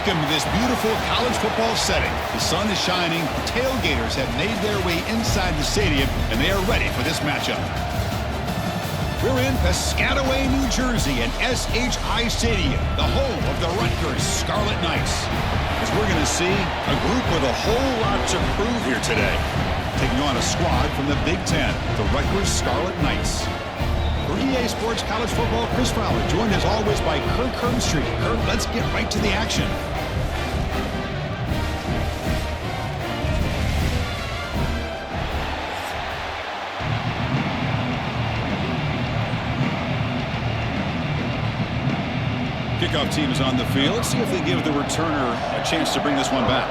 Welcome to this beautiful college football setting. The sun is shining, tailgaters have made their way inside the stadium, and they are ready for this matchup. We're in Piscataway, New Jersey, and SHI Stadium, the home of the Rutgers Scarlet Knights. As we're going to see a group with a whole lot to prove here today. Taking on a squad from the Big Ten, the Rutgers Scarlet Knights. For EA Sports College Football, Chris Fowler, joined as always by Kirk Herbstreit. Kirk, let's get right to the action. Kickoff team is on the field. Let's see if they give the returner a chance to bring this one back.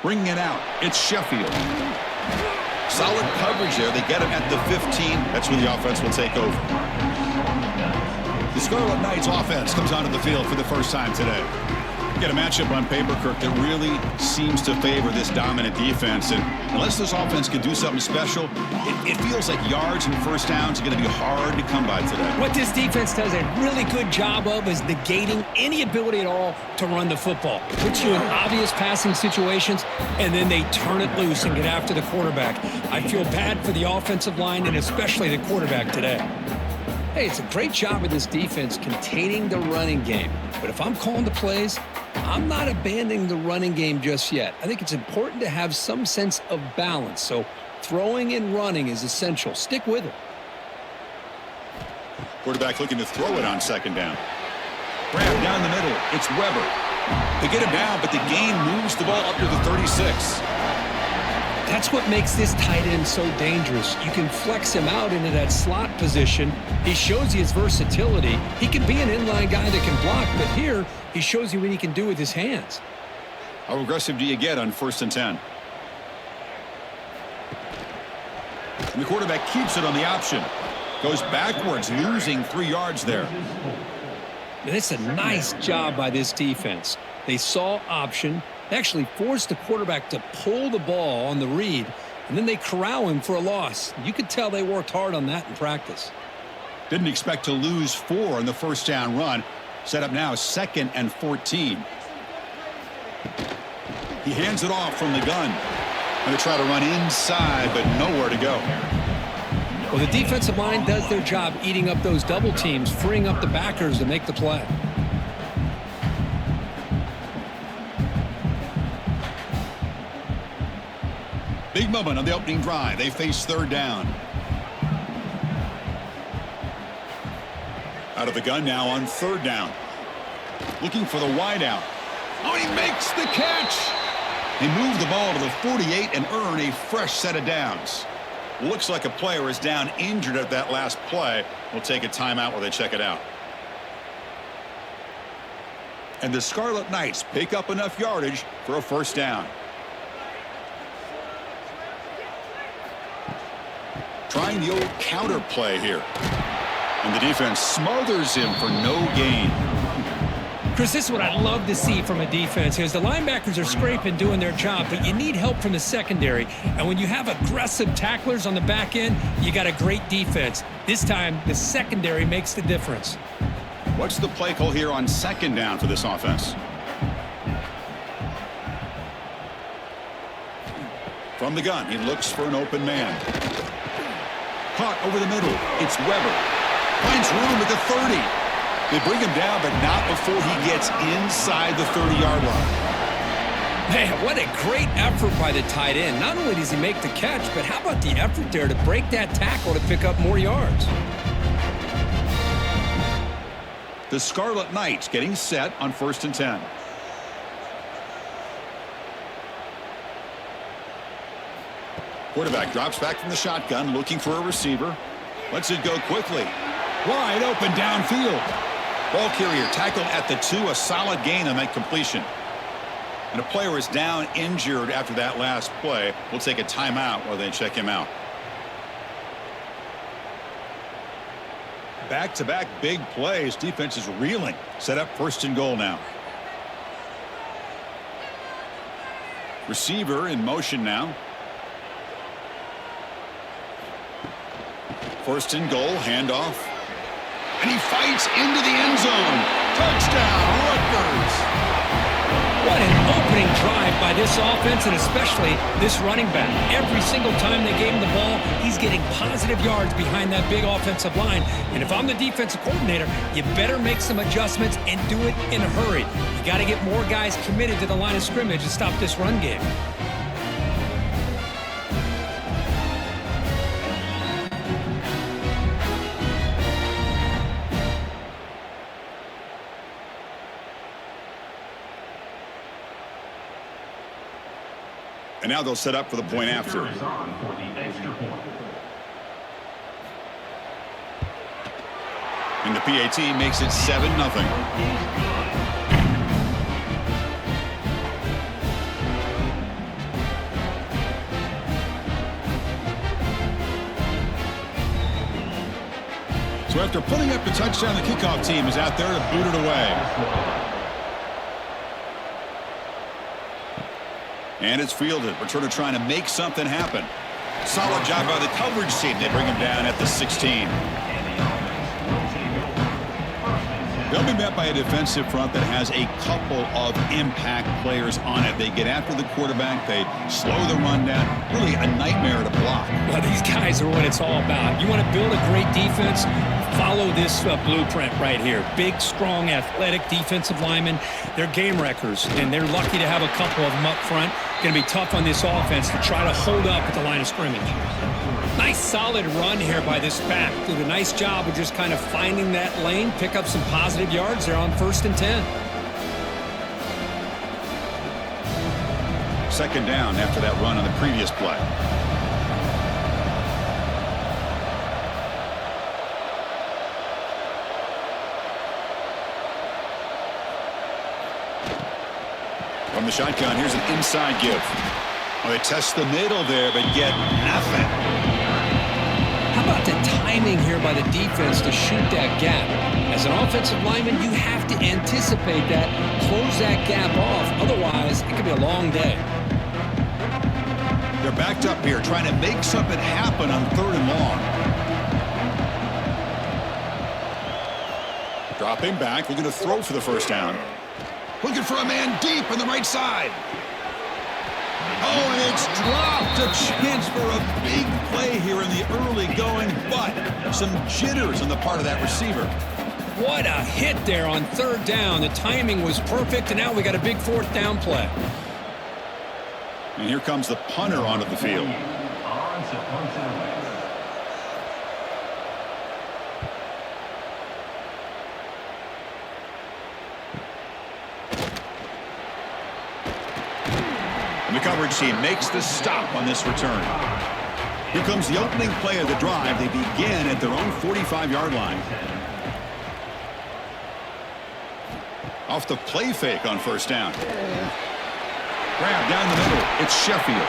Bringing it out, it's Sheffield. Solid coverage there. They get him at the 15. That's where the offense will take over. The Scarlet Knights offense comes onto the field for the first time today. Get a matchup on paper, Kirk, that really seems to favor this dominant defense. And unless this offense can do something special, it feels like yards and first downs are going to be hard to come by today. What this defense does a really good job of is negating any ability at all to run the football. Puts you in obvious passing situations, and then they turn it loose and get after the quarterback. I feel bad for the offensive line and especially the quarterback today. Hey, it's a great job of this defense containing the running game. But if I'm calling the plays, I'm not abandoning the running game just yet. I think it's important to have some sense of balance. So throwing and running is essential. Stick with it. Quarterback looking to throw it on second down. Grab down the middle. It's Weber. They get him down, but the gain moves the ball up to the 36. That's what makes this tight end so dangerous. You can flex him out into that slot position. He shows you his versatility. He can be an inline guy that can block, but here he shows you what he can do with his hands. How aggressive do you get on 1st and 10? And the quarterback keeps it on the option. Goes backwards, losing 3 yards there. And it's a nice job by this defense. They saw option. They actually forced the quarterback to pull the ball on the read, and then they corral him for a loss. You could tell they worked hard on that in practice. Didn't expect to lose 4 on the first down run. Set up now 2nd and 14. He hands it off from the gun. Going to try to run inside, but nowhere to go. Well, the defensive line does their job eating up those double teams, freeing up the backers to make the play. Big moment on the opening drive. They face 3rd down. Out of the gun now on 3rd down. Looking for the wideout. Oh, he makes the catch. They move the ball to the 48 and earn a fresh set of downs. Looks like a player is down injured at that last play. We'll take a timeout while they check it out. And the Scarlet Knights pick up enough yardage for a first down. Trying the old counter play here. And the defense smothers him for no gain. Chris, this is what I'd love to see from a defense here. The linebackers are scraping, doing their job, but you need help from the secondary. And when you have aggressive tacklers on the back end, you got a great defense. This time, the secondary makes the difference. What's the play call here on 2nd down for this offense? From the gun, he looks for an open man. Caught over the middle. It's Weber. Finds room at the 30. They bring him down, but not before he gets inside the 30-yard line. Man, what a great effort by the tight end. Not only does he make the catch, but how about the effort there to break that tackle to pick up more yards? The Scarlet Knights getting set on 1st and 10. Quarterback drops back from the shotgun, looking for a receiver. Lets it go quickly. Wide open downfield. Ball carrier tackled at the 2, a solid gain on that completion. And a player is down injured after that last play. We'll take a timeout while they check him out. Back-to-back big plays. Defense is reeling. Set up 1st and goal now. Receiver in motion now. 1st and goal, handoff. And he fights into the end zone. Touchdown, Rutgers. What an opening drive by this offense, and especially this running back. Every single time they gave him the ball, he's getting positive yards behind that big offensive line. And if I'm the defensive coordinator, you better make some adjustments and do it in a hurry. You got to get more guys committed to the line of scrimmage to stop this run game. And now they'll set up for the point after. And the PAT makes it 7-0. So after putting up the touchdown, the kickoff team is out there to boot it away. And it's fielded. Returner trying to make something happen. Solid job by the coverage team. They bring him down at the 16. They'll be met by a defensive front that has a couple of impact players on it. They get after the quarterback. They slow the run down. Really a nightmare to block. Well, these guys are what it's all about. You want to build a great defense? Follow this blueprint right here. Big, strong, athletic defensive linemen. They're game wreckers, and they're lucky to have a couple of them up front. Going to be tough on this offense to try to hold up at the line of scrimmage. Nice, solid run here by this back. Did a nice job of just kind of finding that lane, pick up some positive yards there on 1st and 10. Second down after that run on the previous play. From the shotgun, here's an inside give. Oh, they test the middle there, but get nothing. How about the timing here by the defense to shoot that gap? As an offensive lineman, you have to anticipate that, close that gap off. Otherwise, it could be a long day. They're backed up here, trying to make something happen on 3rd and long. Dropping back, looking to throw for the first down. Looking for a man deep on the right side. Oh, and it's dropped. A chance for a big play here in the early going, but some jitters on the part of that receiver. What a hit there on 3rd down. The timing was perfect, and now we got a big 4th down play. And here comes the punter onto the field. And the coverage team makes the stop on this return. Here comes the opening play of the drive. They begin at their own 45-yard line. Off the play fake on 1st down. Grab down the middle. It's Sheffield.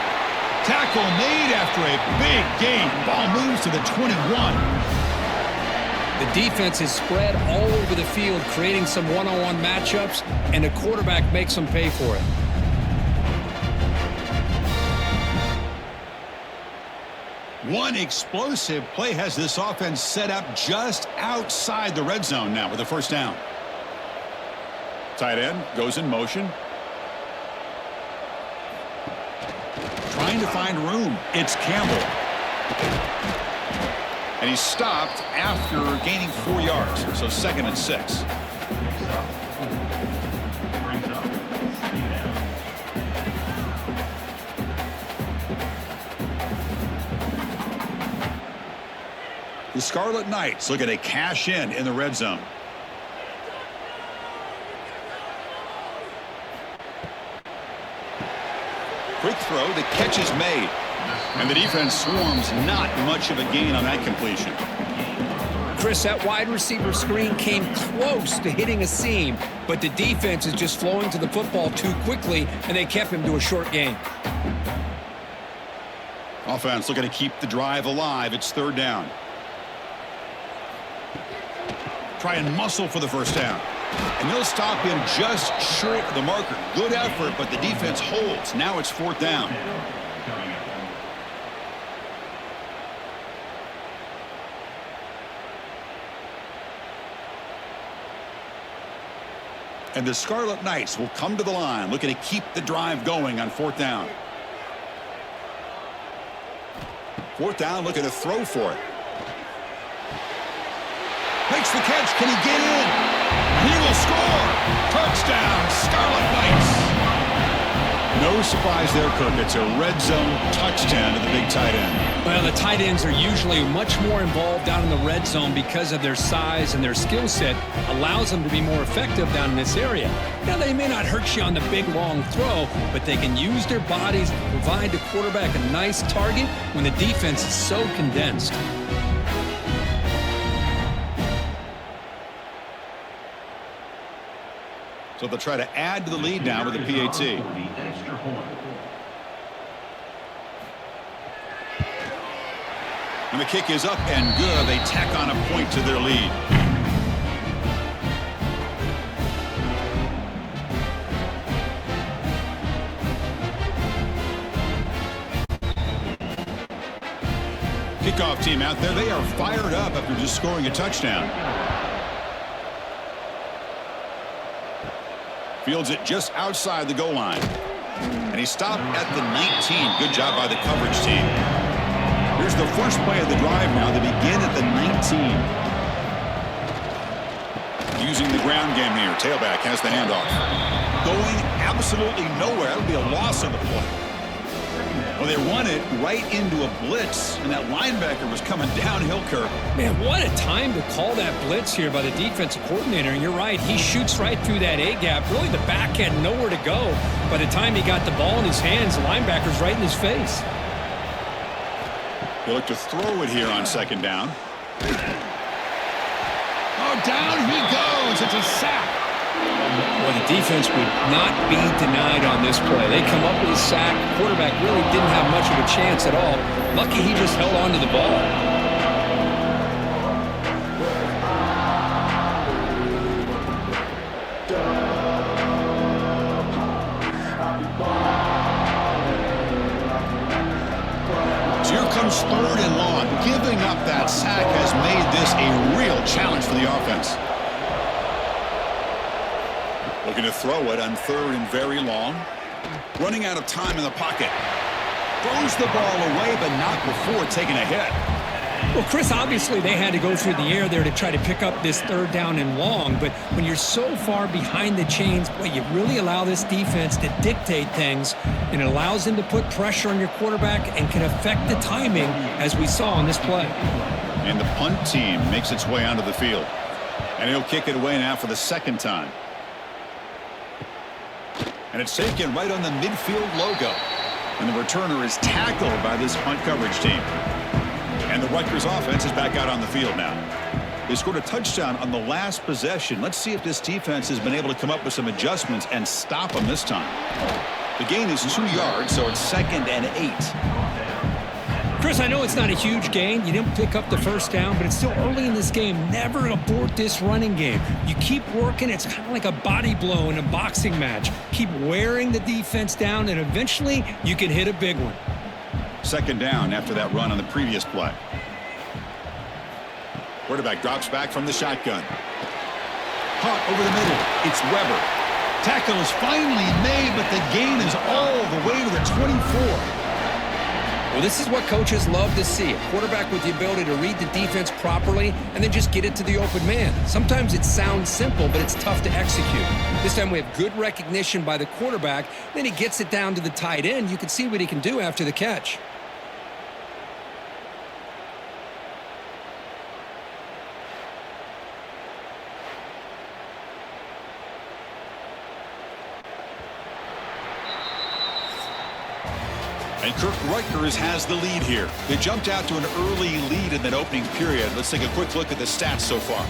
Tackle made after a big gain. Ball moves to the 21. The defense is spread all over the field, creating some one-on-one matchups, and the quarterback makes them pay for it. One explosive play has this offense set up just outside the red zone now with a 1st down. Tight end goes in motion. Trying to find room. It's Campbell. And he's stopped after gaining 4 yards. So 2nd and 6. The Scarlet Knights looking to cash in the red zone. Quick throw, the catch is made. And the defense swarms, not much of a gain on that completion. Chris, that wide receiver screen came close to hitting a seam, but the defense is just flowing to the football too quickly, and they kept him to a short gain. Offense looking to keep the drive alive. It's 3rd down. Try and muscle for the 1st down. And they'll stop him just short of the marker. Good effort, but the defense holds. Now it's 4th down. And the Scarlet Knights will come to the line, looking to keep the drive going on 4th down. 4th down, looking to throw for it. Makes the catch. Can he get in? He will score. Touchdown, Scarlet Knights. No surprise there, Kirk. It's a red zone touchdown to the big tight end. Well, the tight ends are usually much more involved down in the red zone because of their size, and their skill set allows them to be more effective down in this area. Now, they may not hurt you on the big, long throw, but they can use their bodies to provide the quarterback a nice target when the defense is so condensed. So they'll try to add to the lead now with the PAT. And the kick is up and good. They tack on a point to their lead. Kickoff team out there. They are fired up after just scoring a touchdown. Fields it just outside the goal line. And he stopped at the 19. Good job by the coverage team. Here's the first play of the drive now. They begin at the 19. Using the ground game here. Tailback has the handoff. Going absolutely nowhere. That would be a loss of the play. Well, they run it right into a blitz, and that linebacker was coming downhill, Kirk. Man, what a time to call that blitz here by the defensive coordinator. And you're right, he shoots right through that A-gap. Really, the back had nowhere to go. By the time he got the ball in his hands, the linebacker's right in his face. He'll look to throw it here on 2nd down. Oh, down he goes. It's a sack. Well, the defense would not be denied on this play. They come up with a sack. Quarterback really didn't have much of a chance at all. Lucky he just held on to the ball. So here comes 3rd and long. Giving up that sack has made this a real challenge for the offense. Looking to throw it on 3rd and very long. Running out of time in the pocket. Throws the ball away, but not before taking a hit. Well, Chris, obviously they had to go through the air there to try to pick up this 3rd down and long, but when you're so far behind the chains, boy, you really allow this defense to dictate things, and it allows them to put pressure on your quarterback and can affect the timing, as we saw on this play. And the punt team makes its way onto the field. And he'll kick it away now for the 2nd time. And it's taken right on the midfield logo. And the returner is tackled by this punt coverage team. And the Rutgers offense is back out on the field now. They scored a touchdown on the last possession. Let's see if this defense has been able to come up with some adjustments and stop them this time. The gain is 2 yards, so it's 2nd and 8. Chris, I know it's not a huge gain. You didn't pick up the 1st down, but it's still early in this game. Never abort this running game. You keep working. It's kind of like a body blow in a boxing match. Keep wearing the defense down, and eventually you can hit a big one. 2nd down after that run on the previous play. Quarterback drops back from the shotgun. Caught over the middle. It's Weber. Tackle is finally made, but the gain is all the way to the 24. Well, this is what coaches love to see. A quarterback with the ability to read the defense properly and then just get it to the open man. Sometimes it sounds simple, but it's tough to execute. This time we have good recognition by the quarterback. Then he gets it down to the tight end. You can see what he can do after the catch. And Kirk, Rutgers has the lead here. They jumped out to an early lead in that opening period. Let's take a quick look at the stats so far.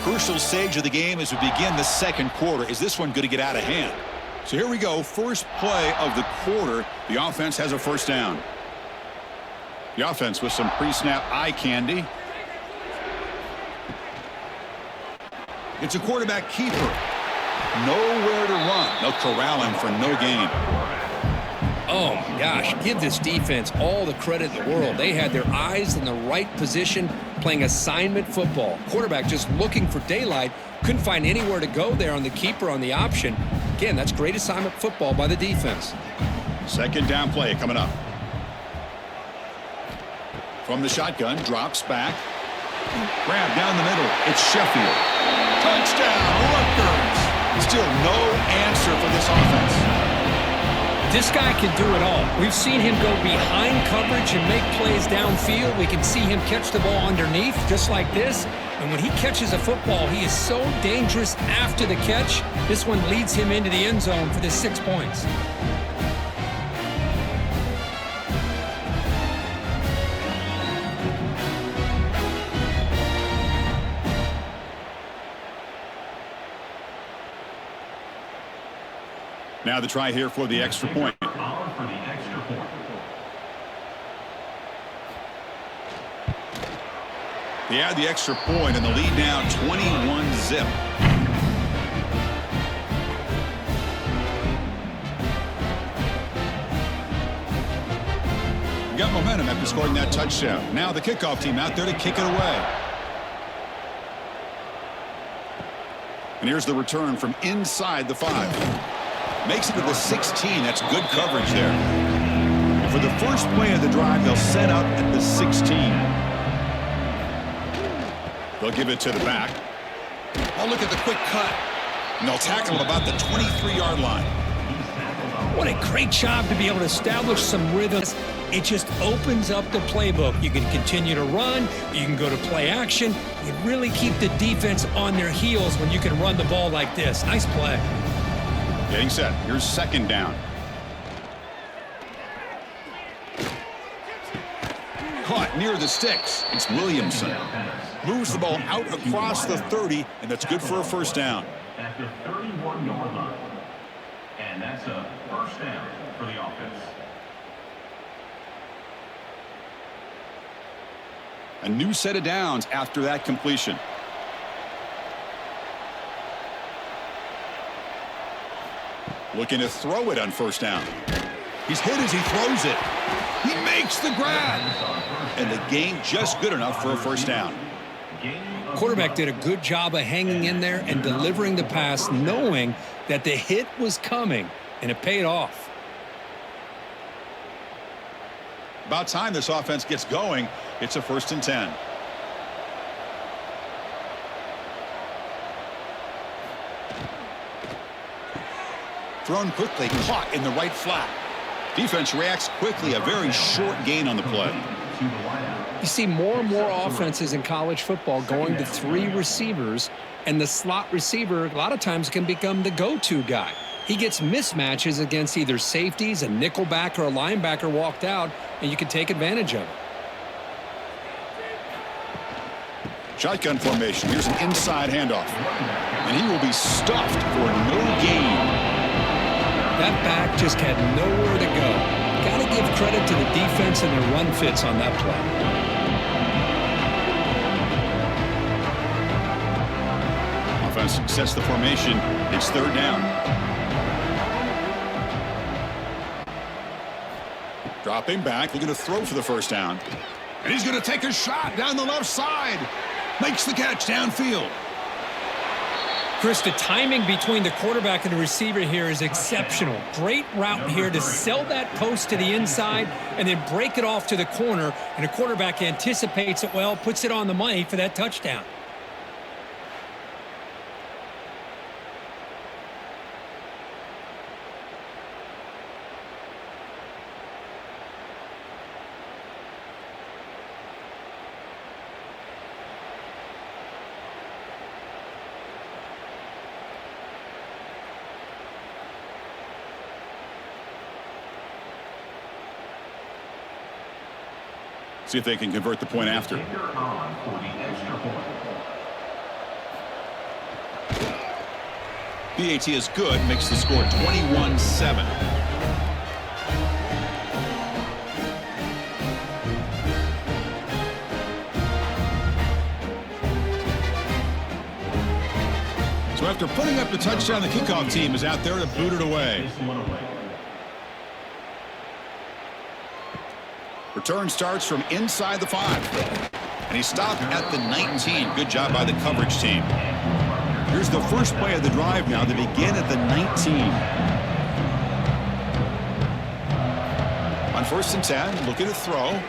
Crucial stage of the game as we begin the 2nd quarter. Is this one going to get out of hand? So here we go. First play of the quarter. The offense has a 1st down. The offense with some pre-snap eye candy. It's a quarterback keeper. Nowhere to run. They'll corral him for no gain. Oh, my gosh, give this defense all the credit in the world. They had their eyes in the right position playing assignment football. Quarterback just looking for daylight, couldn't find anywhere to go there on the keeper on the option. Again, that's great assignment football by the defense. Second down play coming up. From the shotgun, drops back. Grab down the middle. It's Sheffield. Touchdown, Rutgers. Still no answer for this offense. This guy can do it all. We've seen him go behind coverage and make plays downfield. We can see him catch the ball underneath, just like this. And when he catches a football, he is so dangerous after the catch. This one leads him into the end zone for the 6 points. Now the try here for the extra point. They add the extra point and the lead now 21-zip. Got momentum after scoring that touchdown. Now the kickoff team out there to kick it away. And here's the return from inside the 5. Makes it to the 16. That's good coverage there. And for the first play of the drive, they'll set up at the 16. They'll give it to the back. Oh, look at the quick cut. And they'll tackle him about the 23-yard line. What a great job to be able to establish some rhythm. It just opens up the playbook. You can continue to run. You can go to play action. You really keep the defense on their heels when you can run the ball like this. Nice play. Getting set. Here's second down. Caught near the sticks. It's Williamson. Moves the ball out across the 30, and that's good for a first down. At the 31-yard line. And that's a first down for the offense. A new set of downs after that completion. Looking to throw it on first down. He's hit as he throws it. He makes the grab. And the gain just good enough for a first down. Quarterback did a good job of hanging in there and delivering the pass, knowing that the hit was coming, and it paid off. About time this offense gets going. It's a 1st and 10. Thrown quickly, caught in the right flat. Defense reacts quickly, a very short gain on the play. You see more and more offenses in college football going to 3 receivers, and the slot receiver a lot of times can become the go-to guy. He gets mismatches against either safeties, a nickelback, or a linebacker walked out, and you can take advantage of it. Shotgun formation. Here's an inside handoff. And he will be stuffed for no gain. That back just had nowhere to go. Got to give credit to the defense and their run fits on that play. Offense sets the formation. It's 3rd down. Dropping back, looking to throw for the first down. And he's going to take a shot down the left side. Makes the catch downfield. Chris, the timing between the quarterback and the receiver here is exceptional. Great route here to sell that post to the inside and then break it off to the corner, and the quarterback anticipates it well, puts it on the money for that touchdown. See if they can convert the point after. BAT is good, makes the score 21-7. So after putting up the touchdown, the kickoff team is out there to boot it away. Return starts from inside the 5. And he stopped at the 19. Good job by the coverage team. Here's the first play of the drive now. They begin at the 19. On 1st and 10, looking to throw.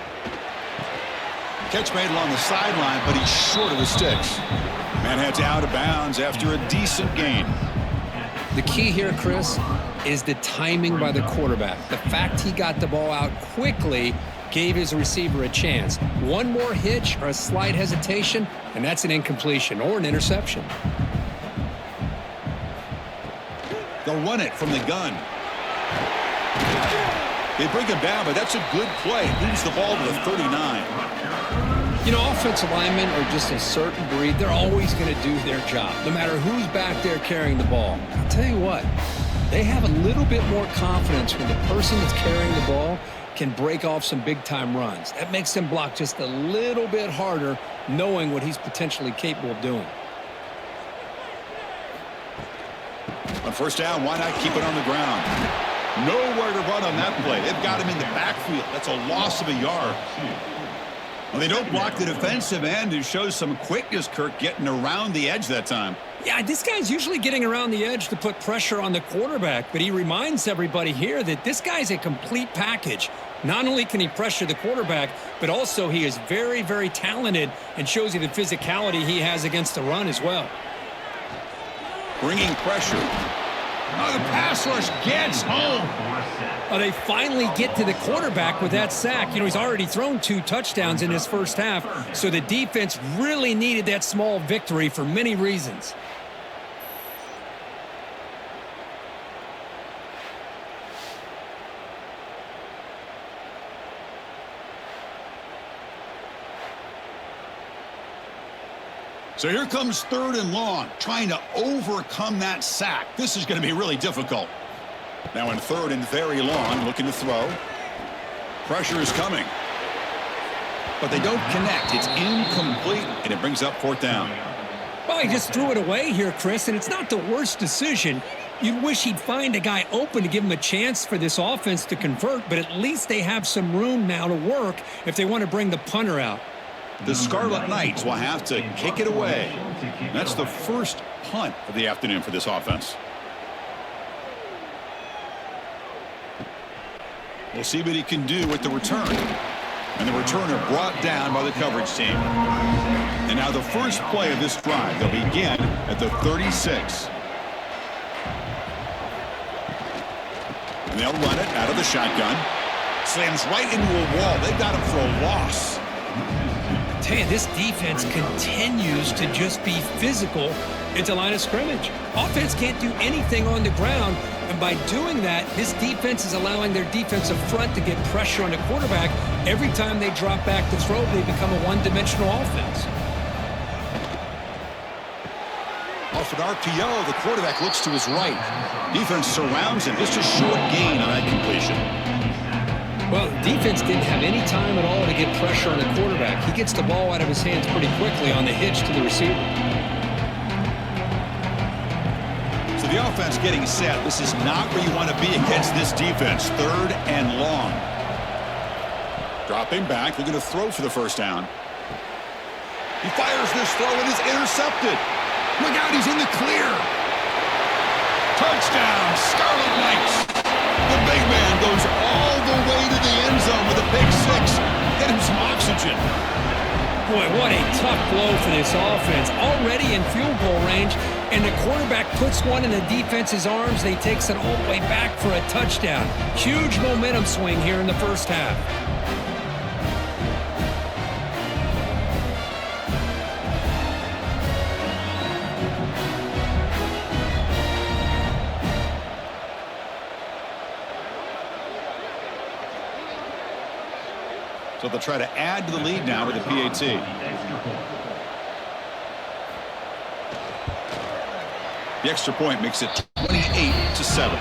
Catch made along the sideline, but he's short of the sticks. Man heads out of bounds after a decent gain. The key here, Chris, is the timing by the quarterback. The fact he got the ball out quickly gave his receiver a chance. One more hitch or a slight hesitation, and that's an incompletion or an interception. They'll run it from the gun. They bring him down, but that's a good play. Moves the ball to the 39. You know, offensive linemen are just a certain breed. They're always going to do their job, no matter who's back there carrying the ball. I'll tell you what, they have a little bit more confidence when the person that's carrying the ball can break off some big-time runs. That makes them block just a little bit harder, knowing what he's potentially capable of doing. On 1st down, why not keep it on the ground? Nowhere to run on that play. They've got him in the backfield. That's a loss of a yard. Well, they don't block the defensive end, who shows some quickness, Kirk, getting around the edge that time. Yeah, this guy's usually getting around the edge to put pressure on the quarterback, but he reminds everybody here that this guy's a complete package. Not only can he pressure the quarterback, but also he is very, very talented and shows you the physicality he has against the run as well. Bringing pressure. Oh, the pass rush gets home. Oh, they finally get to the quarterback with that sack. You know, he's already thrown 2 touchdowns in his first half, so the defense really needed that small victory for many reasons. So here comes 3rd and long, trying to overcome that sack. This is going to be really difficult. Now in 3rd and very long, looking to throw. Pressure is coming. But they don't connect. It's incomplete, and it brings up 4th down. Well, he just threw it away here, Chris, and it's not the worst decision. You'd wish he'd find a guy open to give him a chance for this offense to convert, but at least they have some room now to work if they want to bring the punter out. The Scarlet Knights will have to kick it away. That's the first punt of the afternoon for this offense. We'll see what he can do with the return. And the returner brought down by the coverage team. And now the first play of this drive. They'll begin at the 36. And they'll run it out of the shotgun. Slams right into a wall. They've got him for a loss. Tell you, this defense continues to just be physical at the line of scrimmage. Offense can't do anything on the ground, and by doing that, this defense is allowing their defensive front to get pressure on the quarterback. Every time they drop back to throw, they become a one-dimensional offense. Off an RPO, the quarterback looks to his right. Defense surrounds him. Just a short gain on that completion. Well, the defense didn't have any time at all to get pressure on the quarterback. He gets the ball out of his hands pretty quickly on the hitch to the receiver. So the offense getting set. This is not where you want to be against this defense. 3rd and long. Dropping back, looking to throw for the 1st down. He fires this throw and is intercepted. Look out, he's in the clear. Touchdown, Scarlet Knights. The big man goes all the way to the end zone with a pick 6. Get him some oxygen. Boy, what a tough blow for this offense. Already in field goal range, and the quarterback puts one in the defense's arms. They takes it all the way back for a touchdown. Huge momentum swing here in the first half. So they'll try to add to the lead now with the PAT. The extra point makes it 28-7.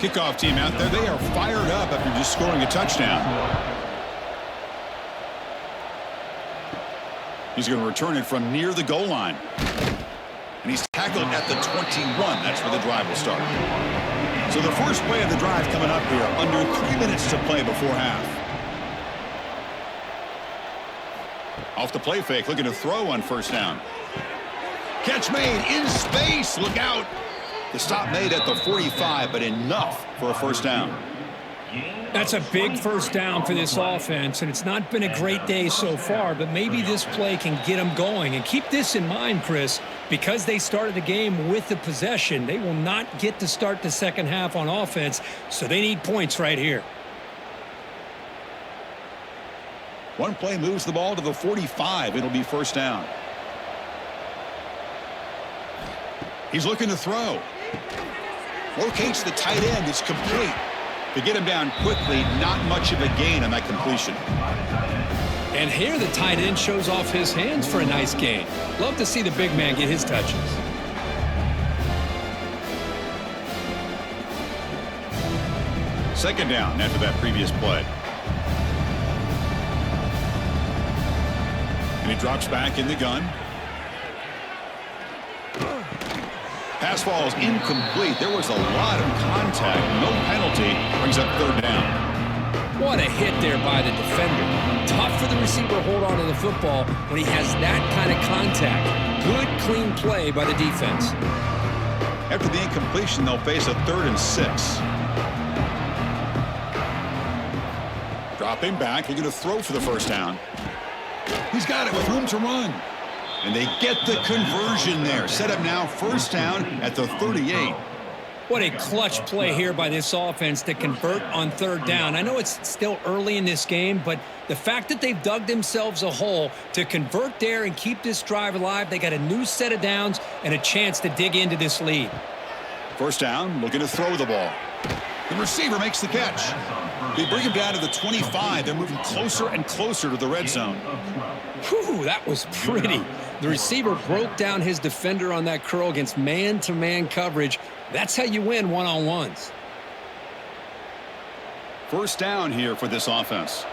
Kickoff team out there, they are fired up after just scoring a touchdown. He's going to return it from near the goal line. And he's tackled at the 21. That's where the drive will start. So the first play of the drive coming up here. Under 3 minutes to play before half. Off the play fake, looking to throw on first down. Catch made in space. Look out. The stop made at the 45, but enough for a first down. That's a big first down for this offense, and it's not been a great day so far, but maybe this play can get them going. And keep this in mind, Chris, because they started the game with the possession, they will not get to start the second half on offense, so they need points right here. One play moves the ball to the 45. It'll be first down. He's looking to throw. Locates the tight end. It's complete. To get him down quickly, not much of a gain on that completion. And here the tight end shows off his hands for a nice gain. Love to see the big man get his touches. Second down after that previous play. And he drops back in the gun. Pass falls incomplete. There was a lot of contact. No penalty. Brings up third down. What a hit there by the defender. Tough for the receiver to hold on to the football when he has that kind of contact. Good, clean play by the defense. After the incompletion, they'll face a 3rd and 6. Dropping back. He's going to throw for the first down. He's got it with room to run. And they get the conversion there. Set up now first down at the 38. What a clutch play here by this offense to convert on third down. I know it's still early in this game, but the fact that they've dug themselves a hole to convert there and keep this drive alive, they got a new set of downs and a chance to dig into this lead. First down, looking to throw the ball. The receiver makes the catch. They bring him down to the 25. They're moving closer and closer to the red zone. Whew, that was pretty. The receiver broke down his defender on that curl against man-to-man coverage. That's how you win one-on-ones. First down here for this offense.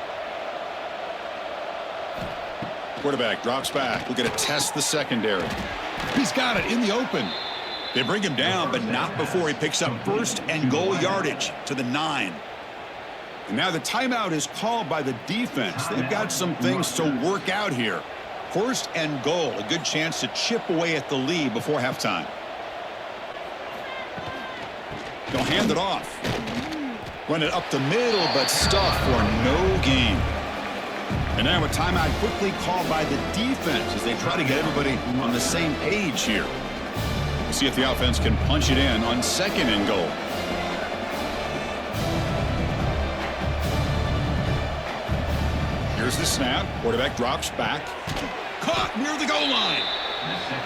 Quarterback drops back. We're going to test the secondary. He's got it in the open. They bring him down, but not before he picks up first and goal yardage to the 9. And now the timeout is called by the defense. They've got some things to work out here. First and goal, a good chance to chip away at the lead before halftime. They'll hand it off. Run it up the middle, but stuffed for no gain. And now a timeout quickly called by the defense as they try to get everybody on the same page here. We'll see if the offense can punch it in on second and goal. Here's the snap. Quarterback drops back. Caught near the goal line.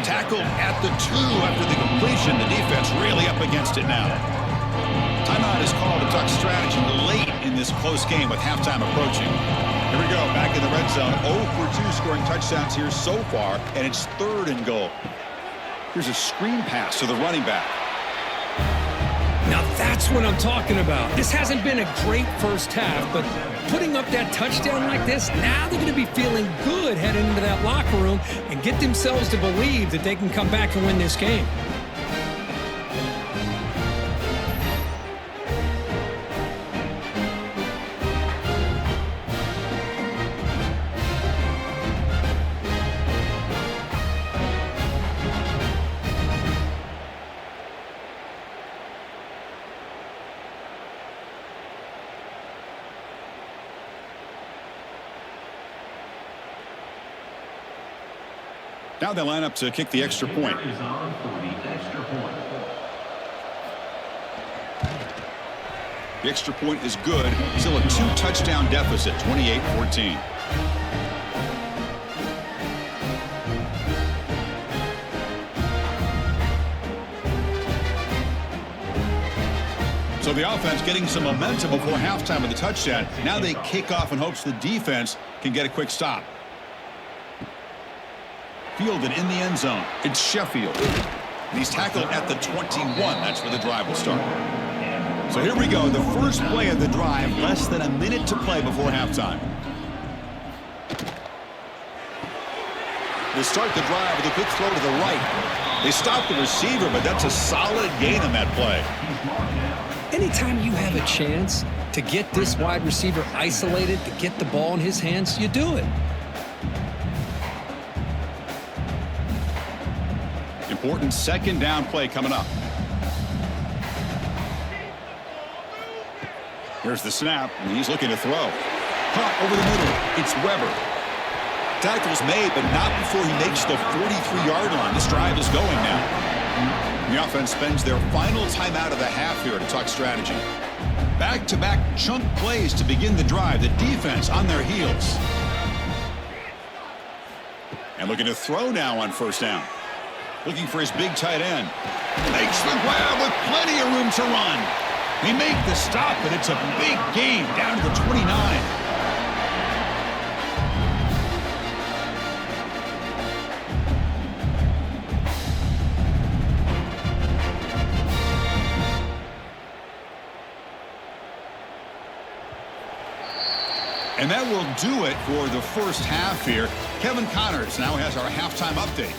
Tackled at the 2 after the completion. The defense really up against it now. Timeout is called to talk strategy late in this close game with halftime approaching. Here we go, back in the red zone. 0 for 2 scoring touchdowns here so far, and it's third and goal. Here's a screen pass to the running back. Now that's what I'm talking about. This hasn't been a great first half, but putting up that touchdown like this, now they're going to be feeling good heading into that locker room and get themselves to believe that they can come back and win this game. Now they line up to kick the extra point. The extra point is good. Still a 2-touchdown deficit, 28-14. So the offense getting some momentum before halftime with the touchdown. Now they kick off in hopes the defense can get a quick stop. Fielded in the end zone. It's Sheffield. And he's tackled at the 21. That's where the drive will start. So here we go. The first play of the drive. Less than a minute to play before halftime. They start the drive with a quick throw to the right. They stop the receiver, but that's a solid gain on that play. Anytime you have a chance to get this wide receiver isolated, to get the ball in his hands, you do it. Important second down play coming up. Here's the snap, and he's looking to throw. Caught over the middle. It's Weber. Tackle's made, but not before he makes the 43-yard line. This drive is going now. The offense spends their final timeout of the half here to talk strategy. Back-to-back chunk plays to begin the drive. The defense on their heels. And looking to throw now on first down. Looking for his big tight end. Makes the grab with plenty of room to run. They make the stop, but it's a big gain down to the 29. And that will do it for the first half here. Kevin Connors now has our halftime update.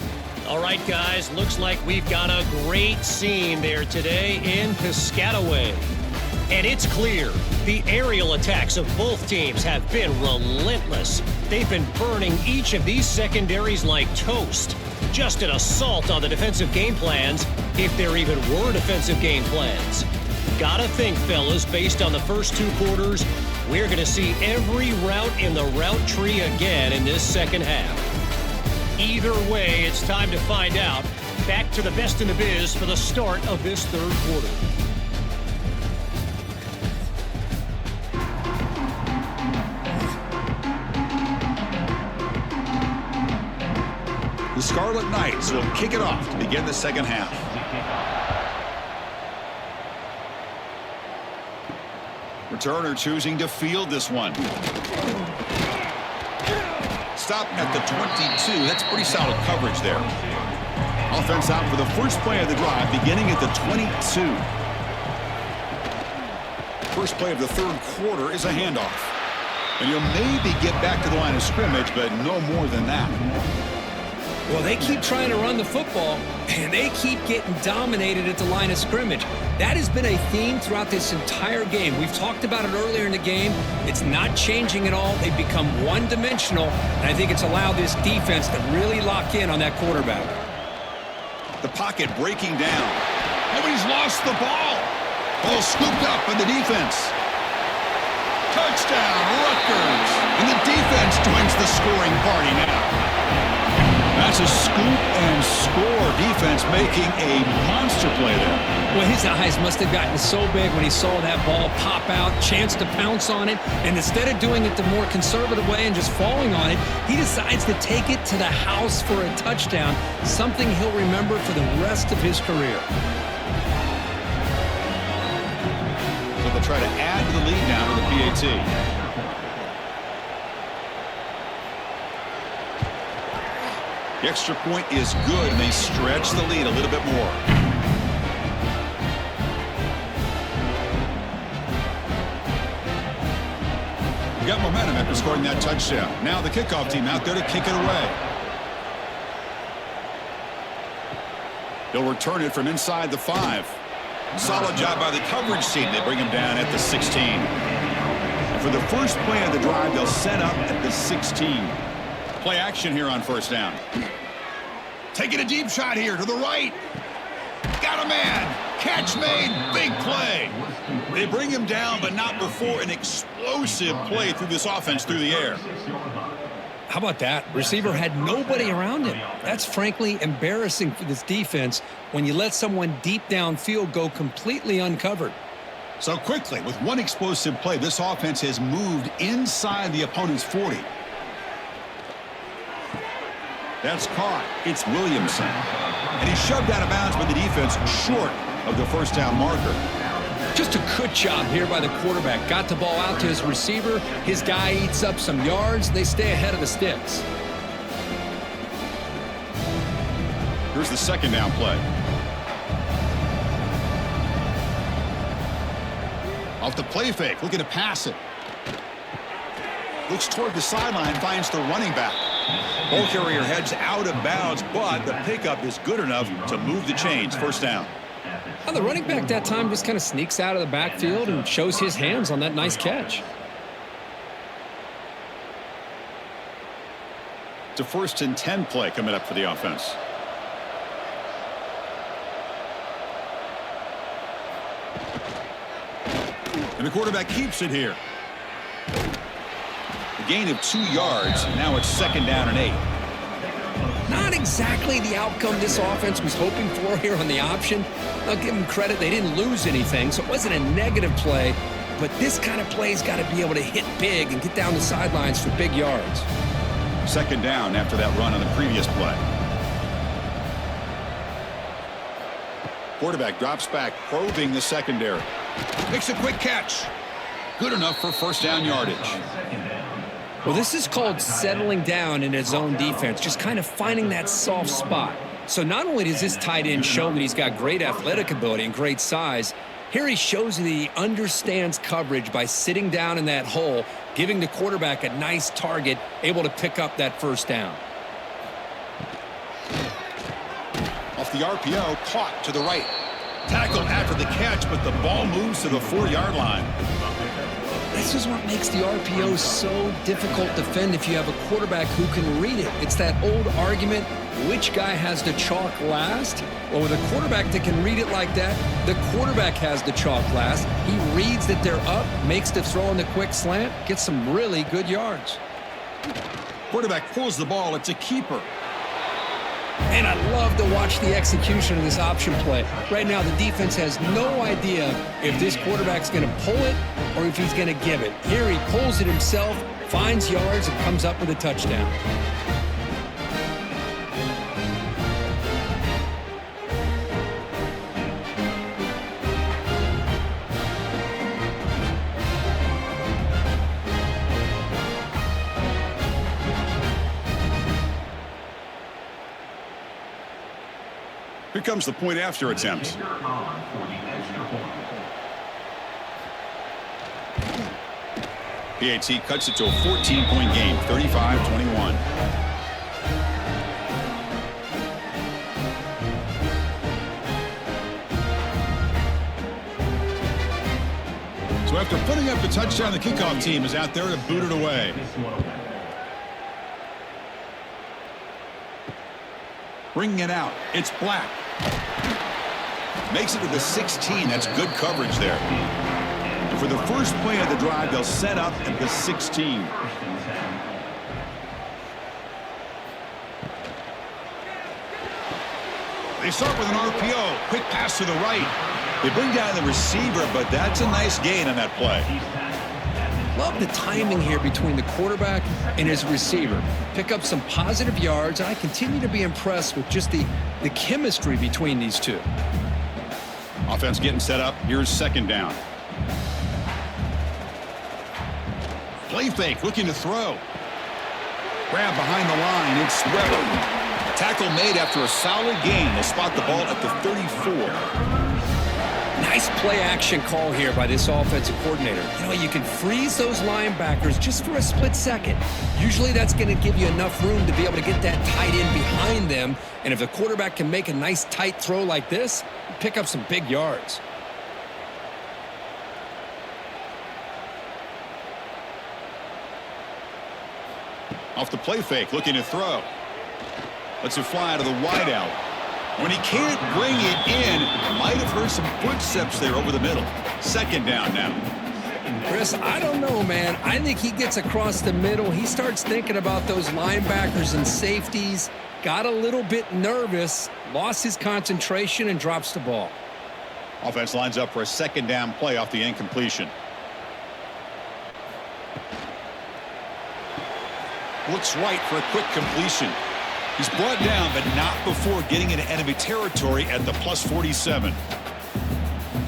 All right, guys, looks like we've got a great scene there today in Piscataway. And it's clear the aerial attacks of both teams have been relentless. They've been burning each of these secondaries like toast. Just an assault on the defensive game plans, if there even were defensive game plans. Gotta think, fellas, based on the first two quarters, we're going to see every route in the route tree again in this second half. Either way, it's time to find out. Back to the best in the biz for the start of this third quarter. The Scarlet Knights will kick it off to begin the second half. Returner choosing to field this one. Stop at the 22. That's pretty solid coverage there. Offense out for the first play of the drive, beginning at the 22. First play of the third quarter is a handoff. And you'll maybe get back to the line of scrimmage, but no more than that. Well, they keep trying to run the football, and they keep getting dominated at the line of scrimmage. That has been a theme throughout this entire game. We've talked about it earlier in the game. It's not changing at all. They've become one-dimensional, and I think it's allowed this defense to really lock in on that quarterback. The pocket breaking down. Nobody's lost the ball. Ball scooped up by the defense. Touchdown, Rutgers. And the defense joins the scoring party now. That's a scoop and score. Defense making a monster play there. Well, his eyes must have gotten so big when he saw that ball pop out, chance to pounce on it, and instead of doing it the more conservative way and just falling on it, he decides to take it to the house for a touchdown, something he'll remember for the rest of his career. So they'll try to add to the lead now with the PAT. The extra point is good, and they stretch the lead a little bit more. We got momentum after scoring that touchdown. Now the kickoff team out there to kick it away. They'll return it from inside the 5. Solid job by the coverage team. They bring him down at the 16. And for the first play of the drive, they'll set up at the 16. Play action here on first down. Taking a deep shot here to the right. Got a man. Catch made. Big play. They bring him down, but not before an explosive play through this offense through the air. How about that? Receiver had nobody around him. That's frankly embarrassing for this defense when you let someone deep downfield go completely uncovered. So quickly, with one explosive play, this offense has moved inside the opponent's 40. That's caught. It's Williamson. And he's shoved out of bounds by the defense short of the first down marker. Just a good job here by the quarterback. Got the ball out to his receiver. His guy eats up some yards. They stay ahead of the sticks. Here's the second down play. Off the play fake, looking to pass it. Looks toward the sideline, finds the running back. Ball carrier heads out of bounds, but the pickup is good enough to move the chains. First down. Well, the running back that time just kind of sneaks out of the backfield and shows his hands on that nice catch. It's a 1st and 10 play coming up for the offense. And the quarterback keeps it here. A gain of 2 yards. Now it's 2nd down and 8. Not exactly the outcome this offense was hoping for here on the option. I'll give them credit. They didn't lose anything, so it wasn't a negative play. But this kind of play's got to be able to hit big and get down the sidelines for big yards. 2nd down after that run on the previous play. Quarterback drops back, probing the secondary. Makes a quick catch. Good enough for 1st down yardage. Well, this is called settling down in his zone defense, just kind of finding that soft spot. So not only does this tight end show that he's got great athletic ability and great size, here he shows that he understands coverage by sitting down in that hole, giving the quarterback a nice target, able to pick up that 1st down. Off the RPO, caught to the right. Tackled after the catch, but the ball moves to the 4-yard line. This is what makes the RPO so difficult to defend if you have a quarterback who can read it. It's that old argument, which guy has the chalk last? Well, with a quarterback that can read it like that, the quarterback has the chalk last. He reads that they're up, makes the throw in the quick slant, gets some really good yards. Quarterback pulls the ball. It's a keeper. And I love to watch the execution of this option play. Right now, the defense has no idea if this quarterback's going to pull it or if he's going to give it. Here he pulls it himself, finds yards, and comes up with a touchdown. Here comes the point after attempt. PAT cuts it to a 14-point game, 35-21. So after putting up the touchdown, the kickoff team is out there to boot it away. Bringing it out. It's Black. Makes it to the 16. That's good coverage there. And for the first play of the drive, they'll set up at the 16. They start with an RPO. Quick pass to the right. They bring down the receiver, but that's a nice gain on that play. Love the timing here between the quarterback and his receiver. Pick up some positive yards, and I continue to be impressed with just the chemistry between these two. Offense getting set up. Here's 2nd down. Play fake, looking to throw. Grab behind the line. It's Weber. Tackle made after a solid gain. They spot the ball at the 34. Nice play action call here by this offensive coordinator. You know, you can freeze those linebackers just for a split second. Usually that's going to give you enough room to be able to get that tight end behind them. And if the quarterback can make a nice tight throw like this, pick up some big yards. Off the play fake, looking to throw. Lets it fly out of the wideout. When he can't bring it in, might have heard some footsteps there over the middle. 2nd down now. Chris, I don't know, man. I think he gets across the middle. He starts thinking about those linebackers and safeties. Got a little bit nervous, lost his concentration, and drops the ball. Offense lines up for a 2nd down play off the incompletion. Looks right for a quick completion. He's brought down, but not before getting into enemy territory at the plus 47.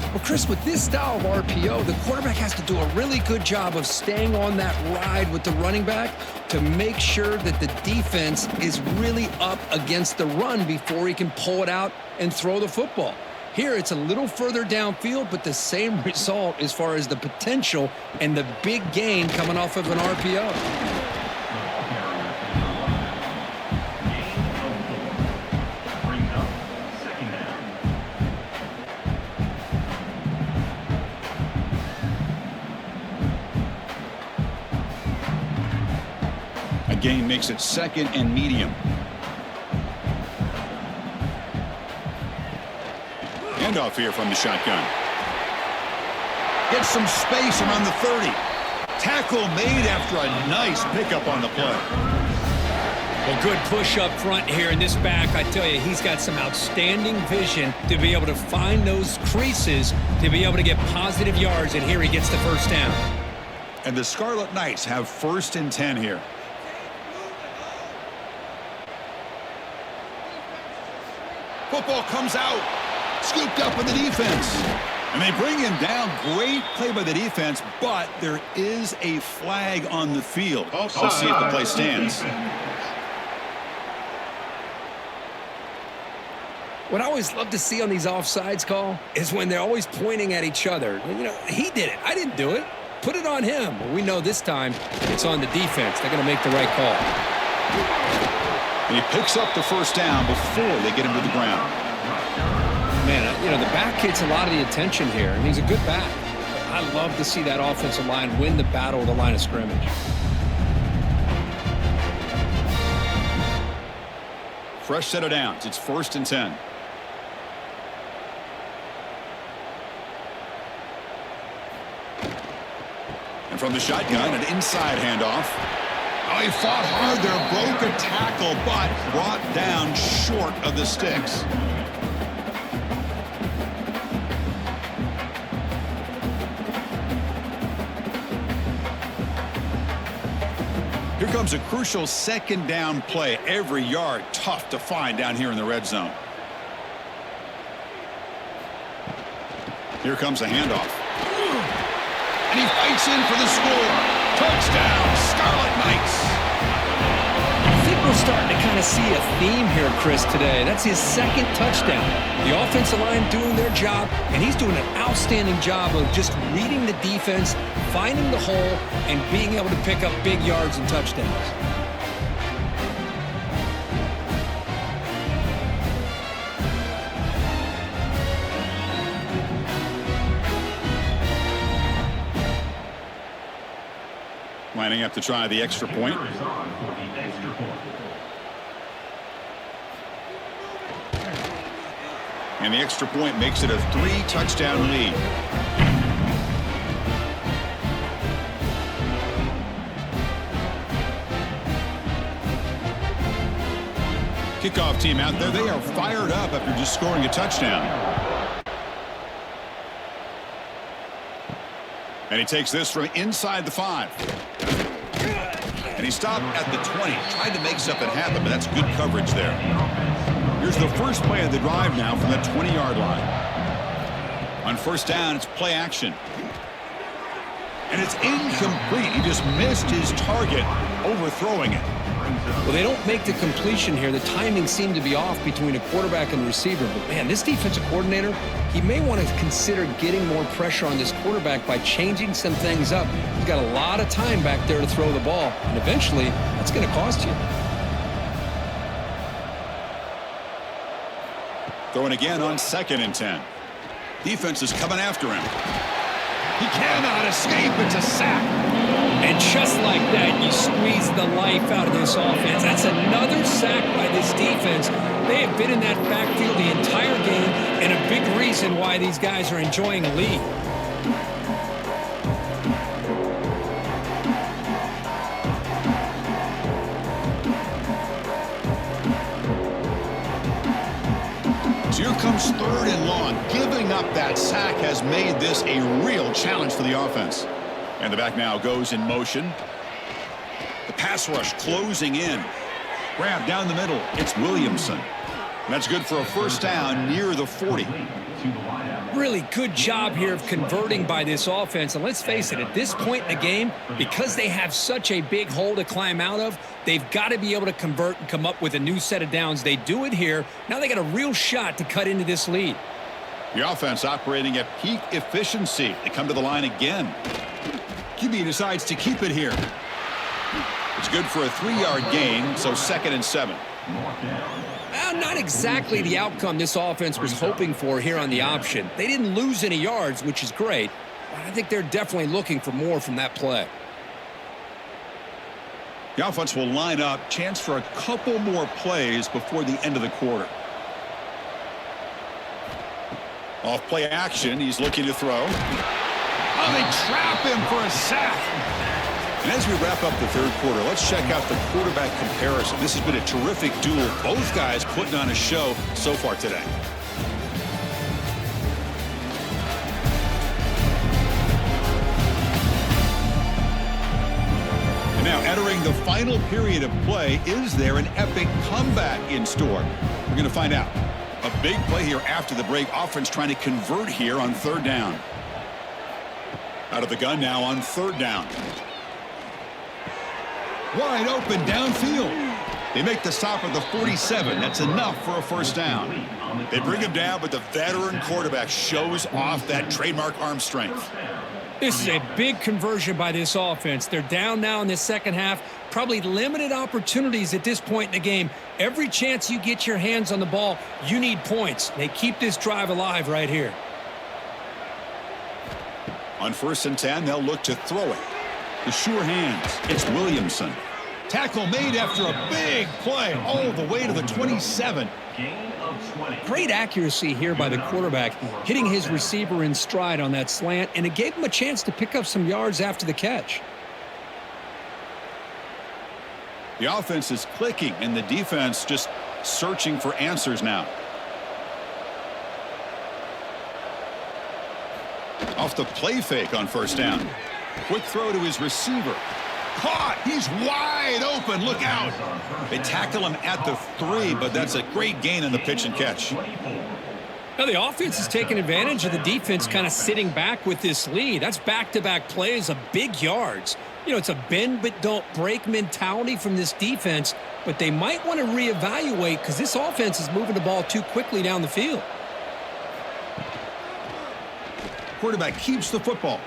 Well, Chris, with this style of RPO, the quarterback has to do a really good job of staying on that ride with the running back to make sure that the defense is really up against the run before he can pull it out and throw the football. Here, it's a little further downfield, but the same result as far as the potential and the big gain coming off of an RPO. gain makes it 2nd and medium. Handoff here from the shotgun. Gets some space around the 30. Tackle made after a nice pickup on the play. Well, good push up front here in this back. I tell you, he's got some outstanding vision to be able to find those creases, to be able to get positive yards, and here he gets the first down. And the Scarlet Knights have 1st and 10 here. Football comes out. Scooped up in the defense. And they bring him down. Great play by the defense, but there is a flag on the field. We'll see if the play stands. What I always love to see on these offsides call is when they're always pointing at each other. You know, he did it. I didn't do it. Put it on him. Well, we know this time it's on the defense. They're going to make the right call. And he picks up the first down before they get him to the ground. Man, you know, the back gets a lot of the attention here, and he's a good back. I love to see that offensive line win the battle of the line of scrimmage. Fresh set of downs. It's 1st and 10. And from the shotgun, an inside handoff. Oh, he fought hard there, broke a tackle, but brought down short of the sticks. Here comes a crucial 2nd down play. Every yard tough to find down here in the red zone. Here comes a handoff. And he fights in for the score. Touchdown, Scarlet Knights. I think we're starting to kind of see a theme here, Chris, today. That's his 2nd touchdown. The offensive line doing their job, and he's doing an outstanding job of just reading the defense, finding the hole, and being able to pick up big yards and touchdowns. Lining up to try the extra point. And the extra point makes it a 3-touchdown lead. Kickoff team out there. They are fired up after just scoring a touchdown. And he takes this from inside the 5. And he stopped at the 20. Tried to make something happen, but that's good coverage there. Here's the first play of the drive now from the 20-yard line. On 1st down, it's play action. And it's incomplete. He just missed his target, overthrowing it. Well, they don't make the completion here. The timing seemed to be off between a quarterback and the receiver. But, man, this defensive coordinator, he may want to consider getting more pressure on this quarterback by changing some things up. He's got a lot of time back there to throw the ball. And eventually, that's going to cost you. Throwing again on 2nd and 10. Defense is coming after him. He cannot escape. It's a sack. And just like that, you squeeze the life out of this offense. That's another sack by this defense. They have been in that backfield the entire game, and a big reason why these guys are enjoying a lead. So here comes 3rd and long. Giving up that sack has made this a real challenge for the offense. And the back now goes in motion. The pass rush closing in. Grab down the middle. It's Williamson. And that's good for a 1st down near the 40. Really good job here of converting by this offense. And let's face it, at this point in the game, because they have such a big hole to climb out of, they've got to be able to convert and come up with a new set of downs. They do it here. Now they got a real shot to cut into this lead. The offense operating at peak efficiency. They come to the line again. QB decides to keep it here. It's good for a 3-yard gain, so 2nd and 7. Well, not exactly the outcome this offense was hoping for here on the option. They didn't lose any yards, which is great, but I think they're definitely looking for more from that play. The offense will line up. Chance for a couple more plays before the end of the quarter. Off play action. He's looking to throw. Oh, they trap him for a sack. And as we wrap up the third quarter, let's check out the quarterback comparison. This has been a terrific duel. Both guys putting on a show so far today. And now entering the final period of play, is there an epic comeback in store? We're going to find out. A big play here after the break. Offense trying to convert here on third down. Out of the gun now on third down. Wide open downfield. They make the stop at the 47. That's enough for a first down. They bring him down, but the veteran quarterback shows off that trademark arm strength. This is a big conversion by this offense. They're down now in the second half. Probably limited opportunities at this point in the game. Every chance you get your hands on the ball, you need points. They keep this drive alive right here. On 1st and 10, they'll look to throw it. The sure hands. It's Williamson. Tackle made after a big play all the way to the 27. Great accuracy here by the quarterback, hitting his receiver in stride on that slant, and it gave him a chance to pick up some yards after the catch. The offense is clicking, and the defense just searching for answers now. Off the play fake on first down. Quick throw to his receiver. Caught. He's wide open. Look out. They tackle him at the 3, but that's a great gain in the pitch and catch. Now the offense is taking advantage of the defense kind of sitting back with this lead. That's back-to-back plays of big yards. You know, it's a bend but don't break mentality from this defense, but they might want to reevaluate because this offense is moving the ball too quickly down the field. Quarterback keeps the football.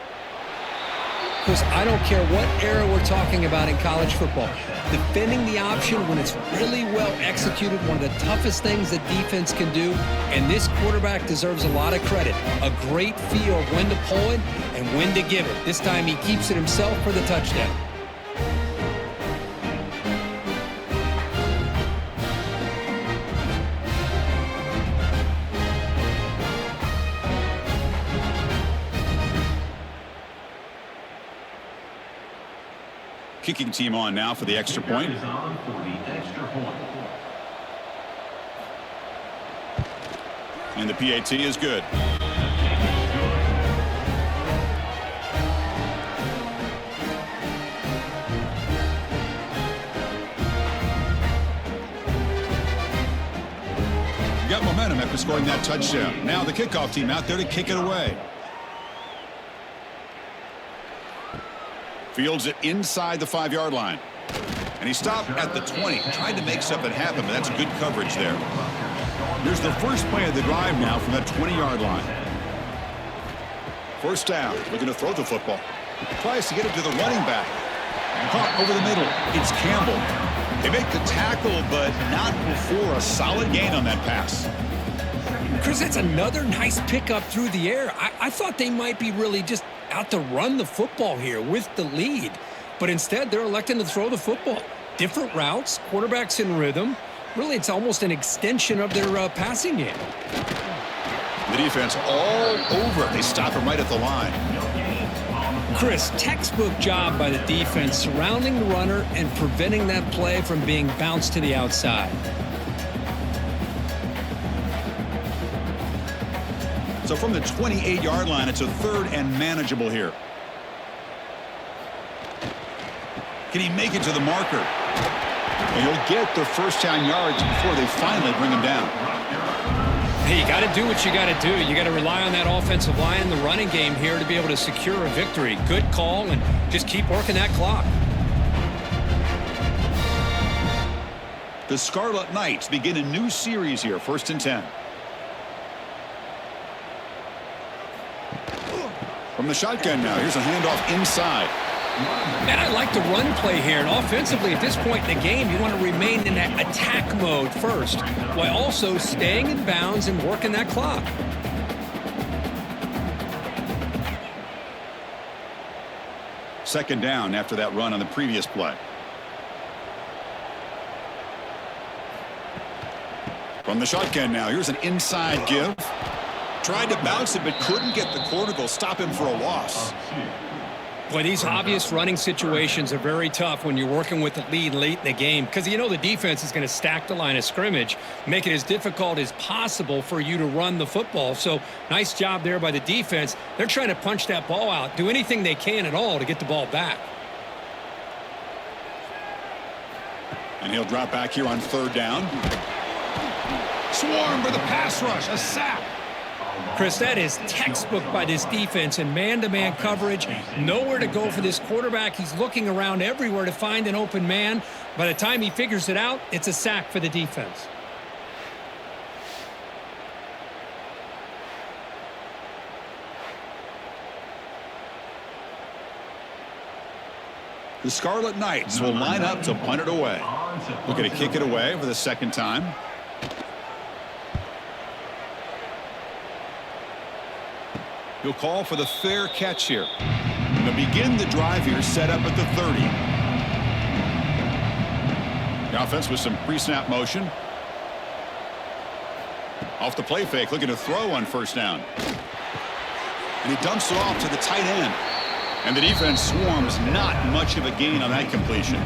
Because I don't care what era we're talking about in college football. Defending the option when it's really well executed, one of the toughest things that defense can do, and this quarterback deserves a lot of credit. A great feel of when to pull it and when to give it. This time he keeps it himself for the touchdown. Kicking team on now for the extra point. And the PAT is good. Got momentum after scoring that touchdown. Now the kickoff team out there to kick it away. Fields it inside the 5-yard line. And he stopped at the 20. Tried to make something happen, but that's good coverage there. Here's the first play of the drive now from that 20-yard line. First down. Looking to throw the football. Tries to get it to the running back. Caught over the middle. It's Campbell. They make the tackle, but not before a solid gain on that pass. Chris, that's another nice pickup through the air. I thought they might be really just out to run the football here with the lead. But instead, they're electing to throw the football. Different routes, quarterbacks in rhythm. Really, it's almost an extension of their passing game. The defense all over. They stop him right at the line. Chris, textbook job by the defense surrounding the runner and preventing that play from being bounced to the outside. So from the 28-yard line, it's a third and manageable here. Can he make it to the marker? And he'll get the first down yards before they finally bring him down. Hey, you got to do what you got to do. You got to rely on that offensive line in the running game here to be able to secure a victory. Good call, and just keep working that clock. The Scarlet Knights begin a new series here, 1st and 10. From the shotgun now, here's a handoff inside. Man, I like the run play here. And offensively, at this point in the game, you want to remain in that attack mode first, while also staying in bounds and working that clock. Second down after that run on the previous play. From the shotgun now, here's an inside give. Tried to bounce it, but couldn't get the corner. They'll stop him for a loss. Boy, these obvious running situations are very tough when you're working with the lead late in the game because you know the defense is going to stack the line of scrimmage, make it as difficult as possible for you to run the football. So nice job there by the defense. They're trying to punch that ball out, do anything they can at all to get the ball back. And he'll drop back here on third down. Swarm for the pass rush, a sack. Chris, that is textbook by this defense in man-to-man coverage. Nowhere to go for this quarterback. He's looking around everywhere to find an open man. By the time he figures it out, it's a sack for the defense. The Scarlet Knights will line up to punt it away. Looking to kick it away for the second time. He'll call for the fair catch here. They'll begin the drive here, set up at the 30. The offense with some pre-snap motion. Off the play fake, looking to throw on first down. And he dumps it off to the tight end. And the defense swarms, not much of a gain on that completion.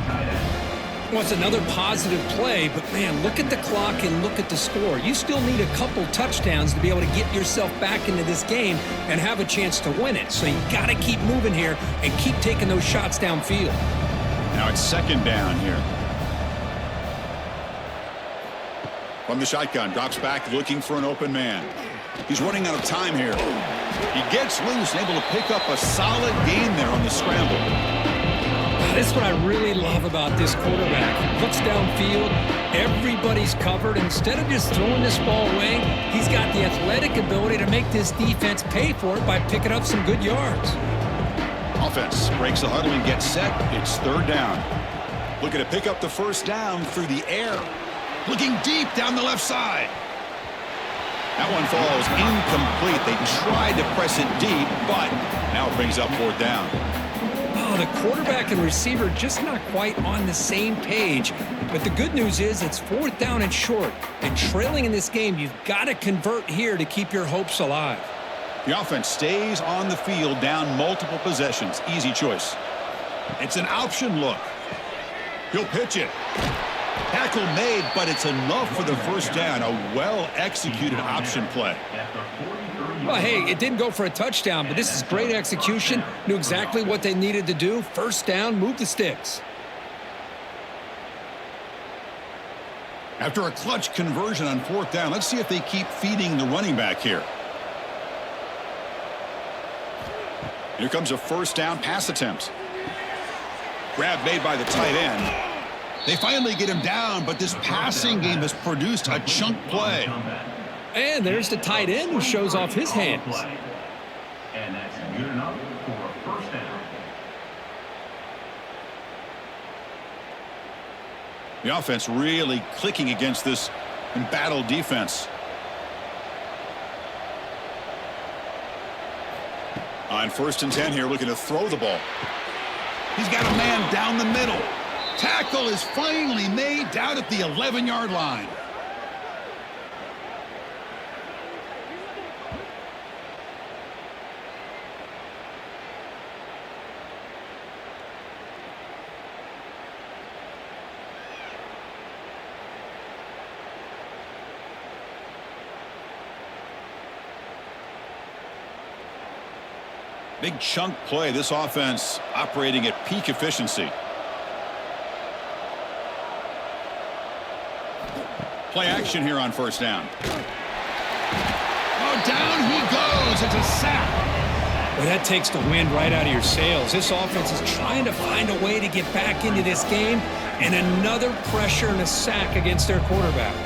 Well, it's another positive play, but man, look at the clock and look at the score. You still need a couple touchdowns to be able to get yourself back into this game and have a chance to win it. So you got to keep moving here and keep taking those shots downfield. Now it's second down here. From the shotgun, drops back looking for an open man. He's running out of time here. He gets loose and able to pick up a solid gain there on the scramble. This is what I really love about this quarterback. He looks downfield, everybody's covered. Instead of just throwing this ball away, he's got the athletic ability to make this defense pay for it by picking up some good yards. Offense breaks the huddle and gets set. It's third down. Looking to pick up the first down through the air. Looking deep down the left side. That one falls incomplete. They tried to press it deep, but now it brings up fourth down. Oh, the quarterback and receiver just not quite on the same page. But the good news is it's fourth down and short. And trailing in this game, you've got to convert here to keep your hopes alive. The offense stays on the field down multiple possessions. Easy choice. It's an option look. He'll pitch it. Tackle made, but it's enough for the first down. A well-executed option play. Well, hey, it didn't go for a touchdown, but this is great execution. Knew exactly what they needed to do. First down, move the sticks. After a clutch conversion on fourth down, let's see if they keep feeding the running back here. Here comes a first down pass attempt. Grab made by the tight end. They finally get him down, but this passing game has produced a chunk play. And there's the tight end who shows off his hands. And that's good enough for a first down. The offense really clicking against this embattled defense. On first and 10 here, looking to throw the ball. He's got a man down the middle. Tackle is finally made down at the 11-yard line. Big chunk play. This offense operating at peak efficiency. Play action here on first down. Oh, down he goes. It's a sack. Well, that takes the wind right out of your sails. This offense is trying to find a way to get back into this game, and another pressure and a sack against their quarterback.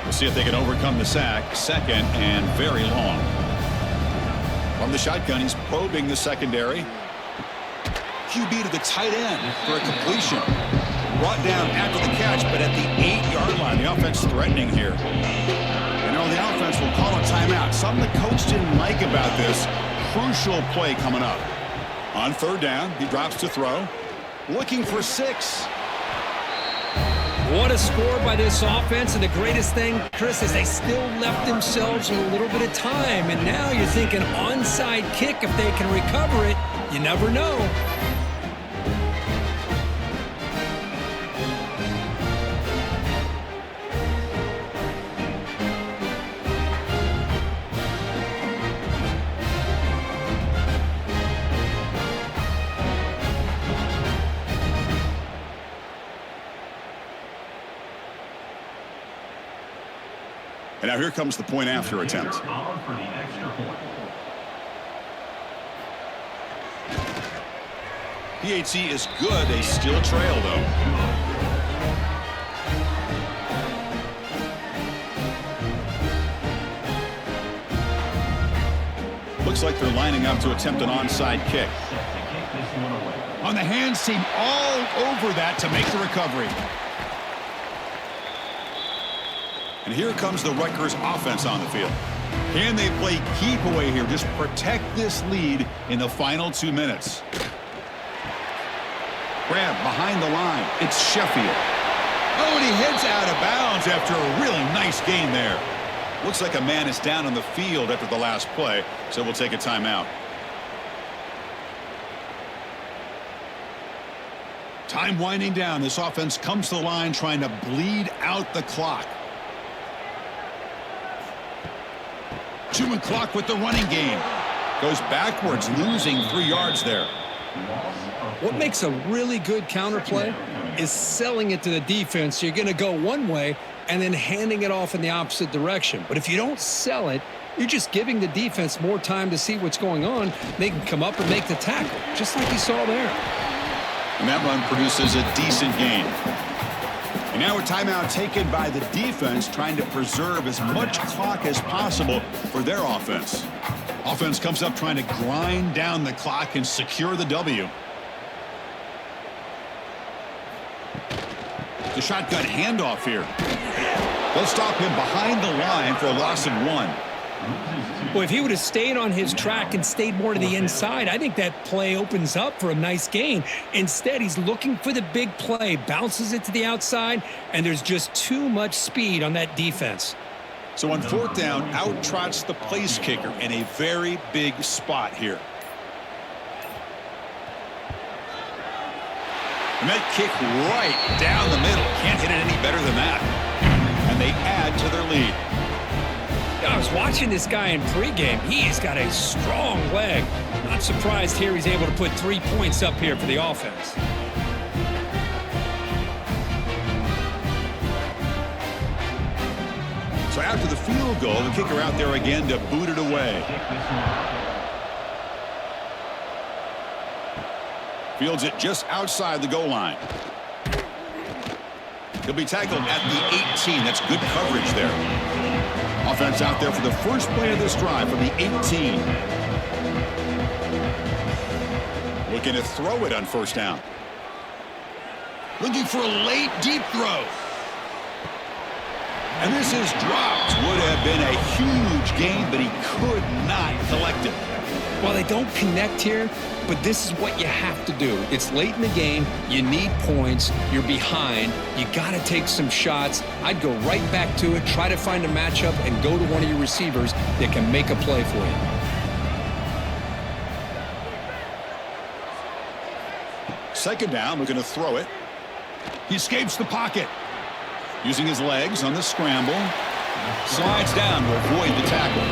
We'll see if they can overcome the sack. Second and very long. From the shotgun, he's probing the secondary. QB to the tight end for a completion. Brought down after the catch, but at the 8-yard line. The offense threatening here. You know, the offense will call a timeout. Something the coach didn't like about this. Crucial play coming up. On third down, he drops to throw. Looking for 6. What a score by this offense, and the greatest thing, Chris, is they still left themselves with a little bit of time, and now you're thinking onside kick if they can recover it. You never know. And now here comes the point after attempt. On for the extra point. PHC is good. They still trail, though. Looks like they're lining up to attempt an onside kick. On the hands team, all over that to make the recovery. And here comes the Rutgers offense on the field. Can they play keep away here? Just protect this lead in the final 2 minutes. Grab behind the line. It's Sheffield. Oh, and he heads out of bounds after a really nice gain there. Looks like a man is down on the field after the last play, so we'll take a timeout. Time winding down. This offense comes to the line trying to bleed out the clock. Chewing clock with the running game. Goes backwards, losing 3 yards there. What makes a really good counter play is selling it to the defense. You're going to go one way and then handing it off in the opposite direction. But if you don't sell it, you're just giving the defense more time to see what's going on. They can come up and make the tackle, just like you saw there. And that run produces a decent gain. And now a timeout taken by the defense, trying to preserve as much clock as possible for their offense. Offense comes up trying to grind down the clock and secure the W. The shotgun handoff here. They'll stop him behind the line for a loss of 1. Well, if he would have stayed on his track and stayed more to the inside, I think that play opens up for a nice gain. Instead, he's looking for the big play, bounces it to the outside, and there's just too much speed on that defense. So on 4th down, out trots the place kicker in a very big spot here. And that kick right down the middle. Can't hit it any better than that. And they add to their lead. I was watching this guy in pregame. He's got a strong leg. Not surprised here he's able to put 3 points up here for the offense. So after the field goal, the kicker out there again to boot it away. Fields it just outside the goal line. He'll be tackled at the 18. That's good coverage there. Offense out there for the first play of this drive from the 18. Looking to throw it on 1st down. Looking for a late deep throw. And this is dropped. Would have been a huge gain, but he could not collect it. Well, they don't connect here, but this is what you have to do. It's late in the game. You need points. You're behind. You got to take some shots. I'd go right back to it, try to find a matchup, and go to one of your receivers that can make a play for you. Second down, we're going to throw it. He escapes the pocket. Using his legs on the scramble. Slides down to avoid the tackle.